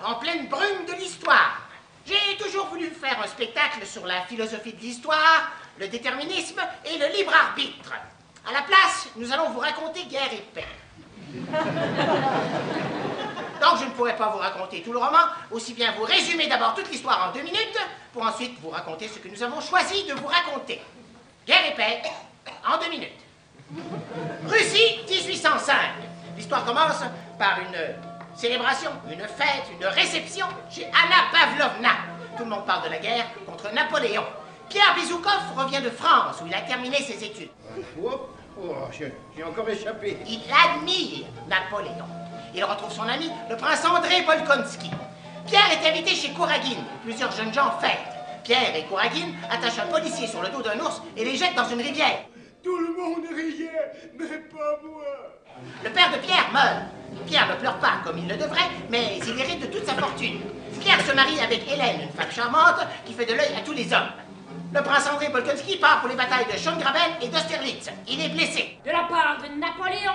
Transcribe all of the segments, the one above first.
en pleine brume de l'histoire. J'ai toujours voulu faire un spectacle sur la philosophie de l'histoire, le déterminisme et le libre arbitre. À la place, nous allons vous raconter Guerre et Paix. Donc je ne pourrai pas vous raconter tout le roman, aussi bien vous résumer d'abord toute l'histoire en 2 minutes, pour ensuite vous raconter ce que nous avons choisi de vous raconter. Guerre et Paix, en 2 minutes. Russie, 1805. L'histoire commence par une célébration, une fête, une réception chez Anna Pavlovna. Tout le monde parle de la guerre contre Napoléon. Pierre Bezoukov revient de France, où il a terminé ses études. J'ai encore échappé. Il admire Napoléon. Il retrouve son ami, le prince André Bolkonski. Pierre est invité chez Kouragine. Plusieurs jeunes gens fêtent. Pierre et Kouragine attachent un policier sur le dos d'un ours et les jettent dans une rivière. Tout le monde riait, mais pas moi. Le père de Pierre meurt. Pierre ne pleure pas comme il le devrait, mais il hérite de toute sa fortune. Pierre se marie avec Hélène, une femme charmante qui fait de l'œil à tous les hommes. Le prince André Bolkonski part pour les batailles de Schöngraben et d'Austerlitz. Il est blessé. De la part de Napoléon.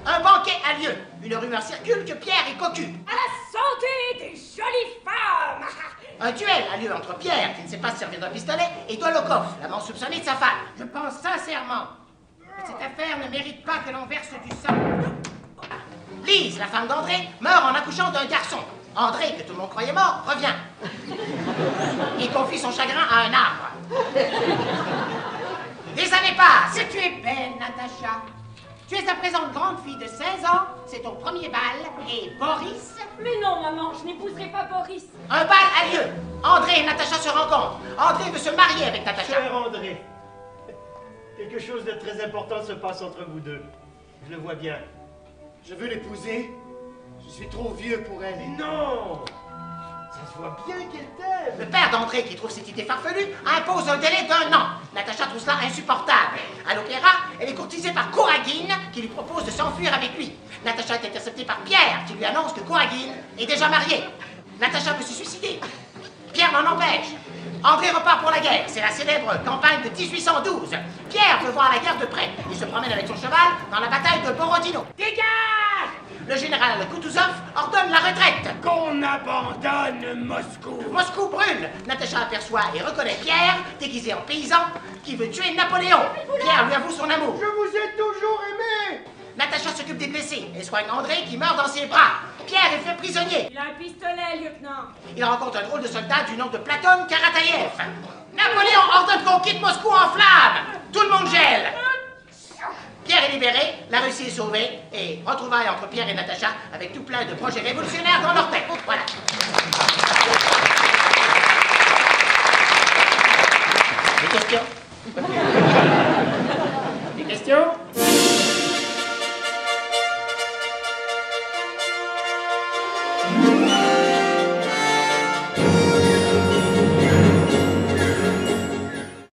Un banquet a lieu. Une rumeur circule que Pierre est cocu. À la santé des jolies femmes. Un duel a lieu entre Pierre, qui ne sait pas se servir d'un pistolet, et Dolokhov, l'amant soupçonné de sa femme. Je pense sincèrement que cette affaire ne mérite pas que l'on verse du sang. Lise, la femme d'André, meurt en accouchant d'un garçon. André, que tout le monde croyait mort, revient. Il confie son chagrin à un arbre. Des années passent. Tu es belle, Natacha. Tu es à présent une grande fille de 16 ans, c'est ton premier bal, et Boris... Mais non, maman, je n'épouserai pas Boris. Un bal a lieu. André et Natacha se rencontrent. André veut se marier avec Natacha. Cher André, quelque chose de très important se passe entre vous deux. Je le vois bien. Je veux l'épouser. Je suis trop vieux pour elle. Non! Ça se voit bien qu'elle t'aime. Le père d'André, qui trouve cette idée farfelue, impose un délai d'1 an. Natacha trouve cela insupportable. À l'opéra, elle est courtisée par Kouragine, qui lui propose de s'enfuir avec lui. Natacha est interceptée par Pierre, qui lui annonce que Kouragine est déjà marié. Natacha veut se suicider. Pierre l'en empêche. André repart pour la guerre. C'est la célèbre campagne de 1812. Pierre veut voir la guerre de près. Il se promène avec son cheval dans la bataille de Borodino. Dégage! Le général Kutuzov ordonne la retraite. Qu'on abandonne Moscou. Moscou brûle. Natacha aperçoit et reconnaît Pierre, déguisé en paysan, qui veut tuer Napoléon. Pierre lui avoue son amour. Je vous ai toujours aimé. Natasha s'occupe des blessés et soigne André qui meurt dans ses bras. Pierre est fait prisonnier. Il a un pistolet, lieutenant. Il rencontre un drôle de soldat du nom de Platon Karataïev. Napoléon ordonne qu'on quitte Moscou en flammes. Tout le monde gèle. Pierre est libéré, la Russie est sauvée, et retrouvailles entre Pierre et Natacha avec tout plein de projets révolutionnaires dans leur tête. Voilà. Des questions?